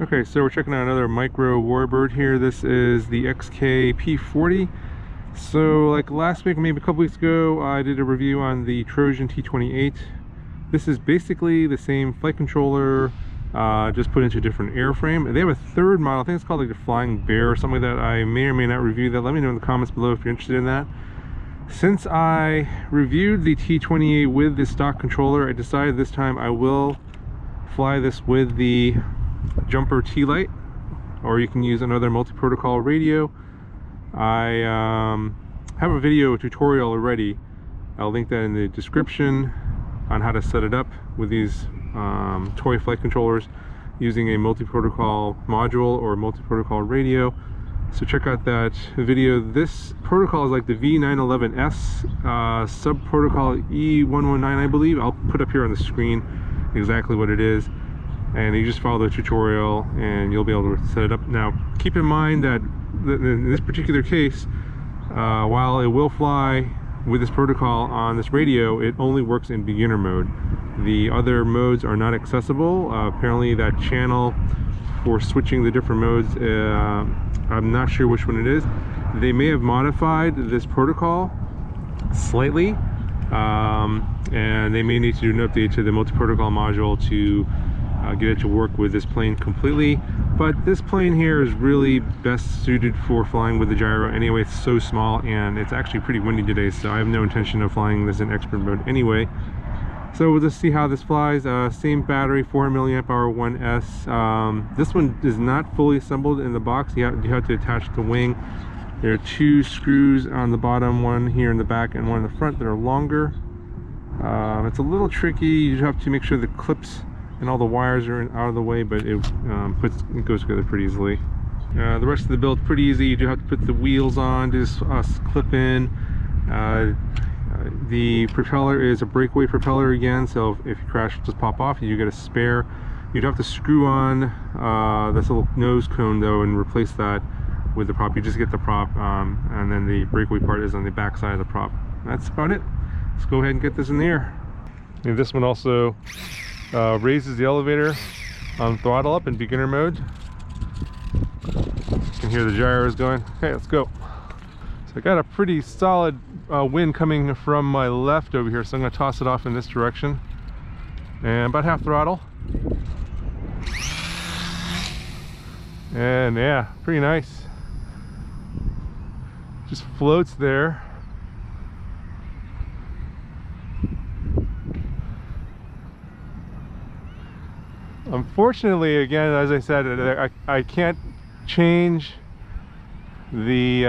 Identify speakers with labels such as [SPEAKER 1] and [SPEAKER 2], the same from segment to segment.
[SPEAKER 1] Okay, so we're checking out another micro Warbird here. This is the XK P40. So like last week, maybe a couple weeks ago, I did a review on the Trojan T28. This is basically the same flight controller, just put into a different airframe. They have a third model, I think it's called like the Flying Bear or something like that. I may or may not review that. Let me know in the comments below if you're interested in that. Since I reviewed the T28 with the stock controller, I decided this time I will fly this with the Jumper T-Lite, or you can use another multi-protocol radio. I have a video tutorial already. I'll link that in the description on how to set it up with these toy flight controllers using a multi-protocol module or multi-protocol radio. So check out that video. This protocol is like the V911S sub-protocol E119, I believe. I'll put up here on the screen exactly what it is, and you just follow the tutorial and you'll be able to set it up. Now keep in mind that in this particular case, while it will fly with this protocol on this radio, it only works in beginner mode. The other modes are not accessible. Apparently that channel for switching the different modes, I'm not sure which one it is. They may have modified this protocol slightly, and they may need to do an update to the multi-protocol module to get it to work with this plane completely. But this plane here is really best suited for flying with the gyro anyway. It's so small, and it's actually pretty windy today, so I have no intention of flying this in expert mode anyway. So we'll just see how this flies. Same battery, 400 milliamp hour 1S. This one is not fully assembled in the box. You have to attach the wing. There are two screws on the bottom, one here in the back and one in the front, that are longer. It's a little tricky. You have to make sure the clips and all the wires are out of the way, but it goes together pretty easily. The rest of the build pretty easy. You do have to put the wheels on, just clip in. The propeller is a breakaway propeller again, so if you crash, just pop off. You get a spare. You'd have to screw on this little nose cone though and replace that with the prop. You just get the prop, and then the breakaway part is on the back side of the prop. That's about it. Let's go ahead and get this in the air. And this one also raises the elevator on throttle up in beginner mode. You can hear the gyros going. Okay, let's go. So I got a pretty solid wind coming from my left over here, so I'm going to toss it off in this direction. And about half throttle. And yeah, pretty nice. Just floats there. Unfortunately, again, as I said, I can't change the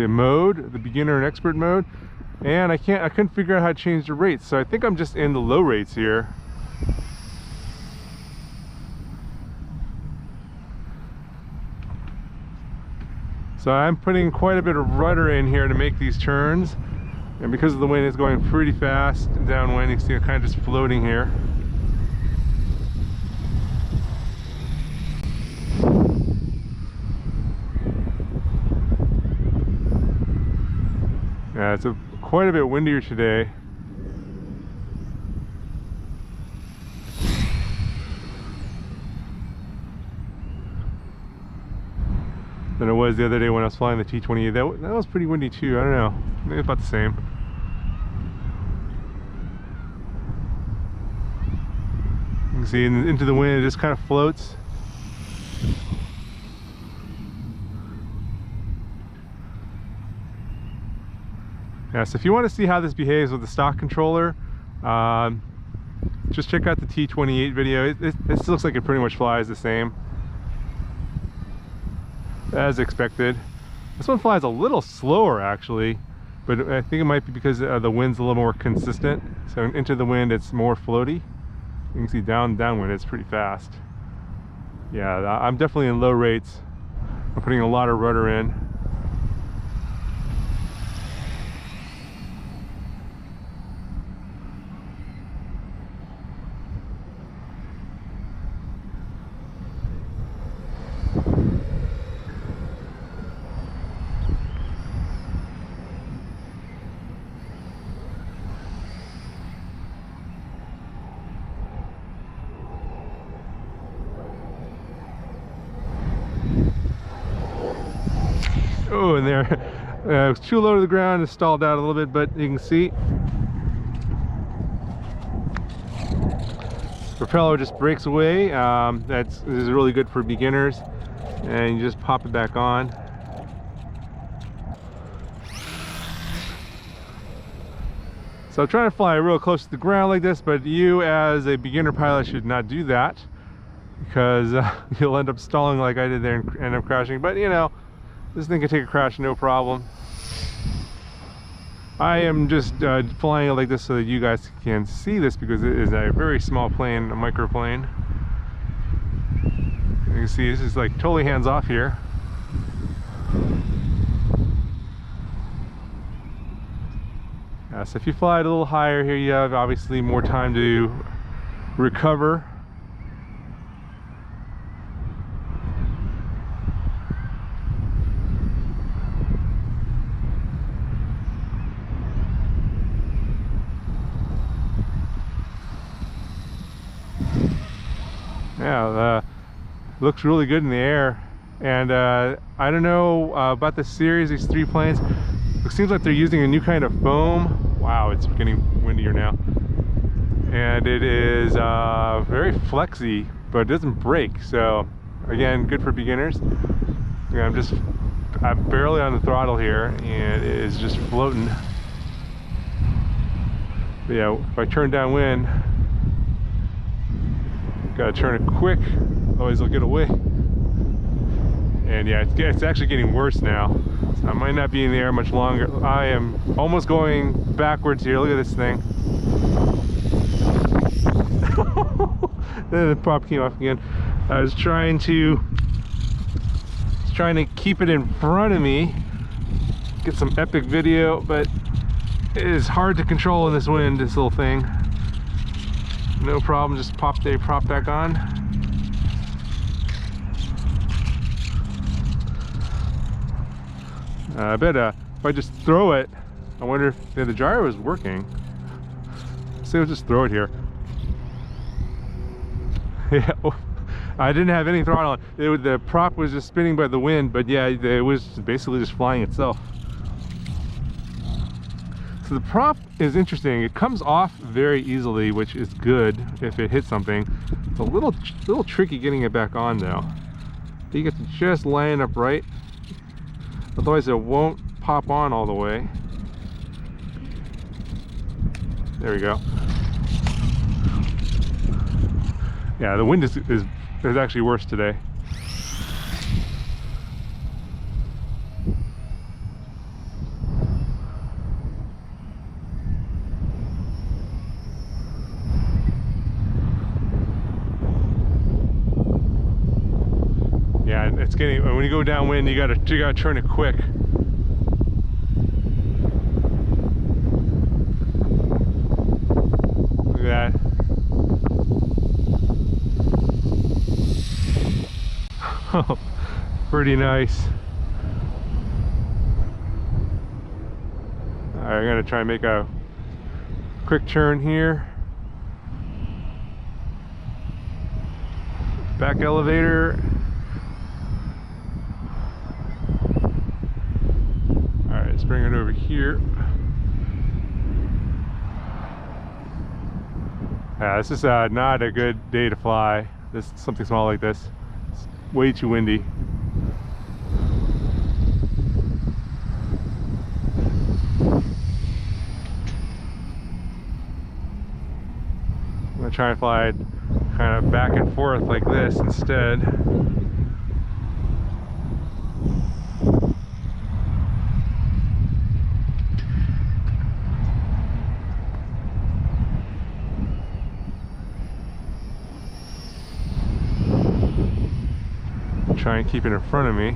[SPEAKER 1] mode, the beginner and expert mode, and I couldn't figure out how to change the rates, so I think I'm just in the low rates here. So I'm putting quite a bit of rudder in here to make these turns, and because of the wind, it's going pretty fast downwind. You can see it kind of just floating here. Yeah, it's quite a bit windier today. Than it was the other day when I was flying the T28. That was pretty windy too. I don't know, maybe about the same. You can see into the wind, it just kind of floats. Yeah, so if you want to see how this behaves with the stock controller, just check out the T28 video. It still looks like it pretty much flies the same as expected. This one flies a little slower actually, but I think it might be because the wind's a little more consistent. So into the wind, it's more floaty. You can see downwind, it's pretty fast. Yeah, I'm definitely in low rates. I'm putting a lot of rudder in. Oh, and there, it was too low to the ground. It stalled out a little bit, but you can see propeller just breaks away. This is really good for beginners, and you just pop it back on. So I'm trying to fly real close to the ground like this, but you as a beginner pilot should not do that, because you'll end up stalling like I did there and end up crashing. But you know, this thing can take a crash no problem. I am just flying it like this so that you guys can see this, because it is a very small plane, a microplane. You can see this is like totally hands off here. So if you fly it a little higher here, you have obviously more time to recover. Yeah, looks really good in the air. And I don't know about this series, these three planes. It seems like they're using a new kind of foam. Wow, it's getting windier now. And it is very flexy, but it doesn't break. So again, good for beginners. Yeah, I'm barely on the throttle here, and it is just floating. But yeah, if I turn downwind, gotta turn it quick, otherwise it'll get away. And yeah, it's actually getting worse now. So I might not be in the air much longer. I am almost going backwards here. Look at this thing. Then the prop came off again. I was trying to keep it in front of me, get some epic video, but it is hard to control in this wind, this little thing. No problem, just pop the prop back on. I bet if I just throw it, I wonder if the gyro is working. So we'll just throw it here. Yeah, I didn't have any throttle on. The prop was just spinning by the wind, but yeah, it was basically just flying itself. So the prop is interesting. It comes off very easily, which is good if it hits something. It's a little tricky getting it back on though. You get to just line up right. Otherwise it won't pop on all the way. There we go. Yeah, the wind is actually worse today. Yeah, it's getting, when you go downwind, you gotta turn it quick. Look at that. Oh, pretty nice. All right, I'm gonna try and make a quick turn here. Back elevator. All right, let's bring it over here. Yeah, this is not a good day to fly. This something small like this. It's way too windy. I'm gonna try and fly kind of back and forth like this instead. Try and keep it in front of me.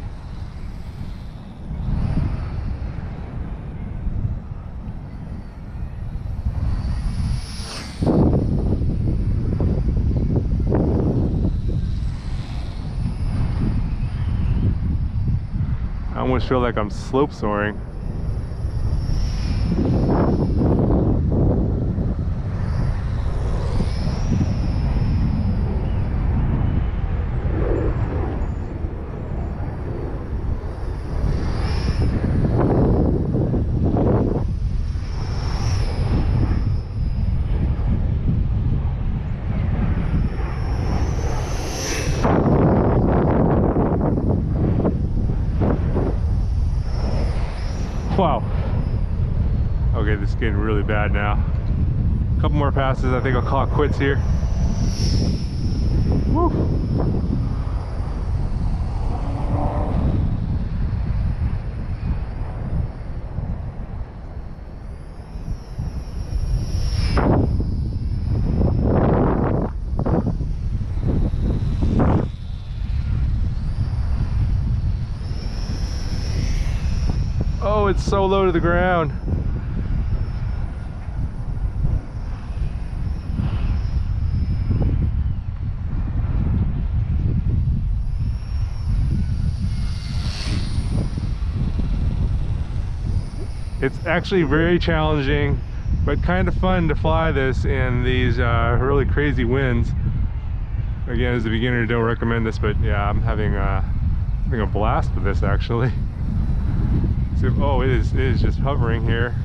[SPEAKER 1] I almost feel like I'm slope soaring. Okay, this is getting really bad now. A couple more passes, I think I'll call it quits here. Woo. Oh, it's so low to the ground. It's actually very challenging, but kind of fun to fly this in these really crazy winds. Again, as a beginner, don't recommend this, but yeah, I'm having a blast with this actually. So, oh, it is just hovering here.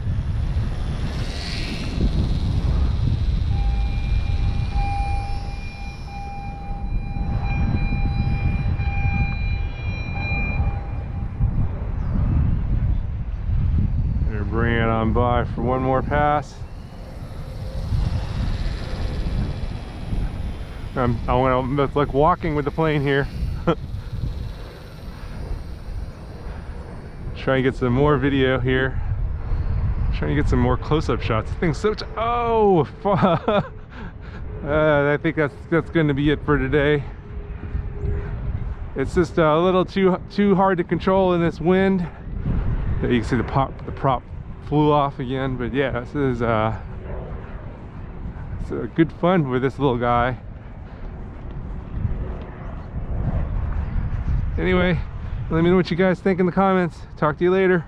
[SPEAKER 1] Gonna bring it on by for one more pass. I'm like walking with the plane here. Trying to get some more video here. Trying to get some more close-up shots. This thing's so oh, I think that's going to be it for today. It's just a little too hard to control in this wind. You can see the prop flew off again, but yeah, this is it's a good fun with this little guy. Anyway, let me know what you guys think in the comments. Talk to you later.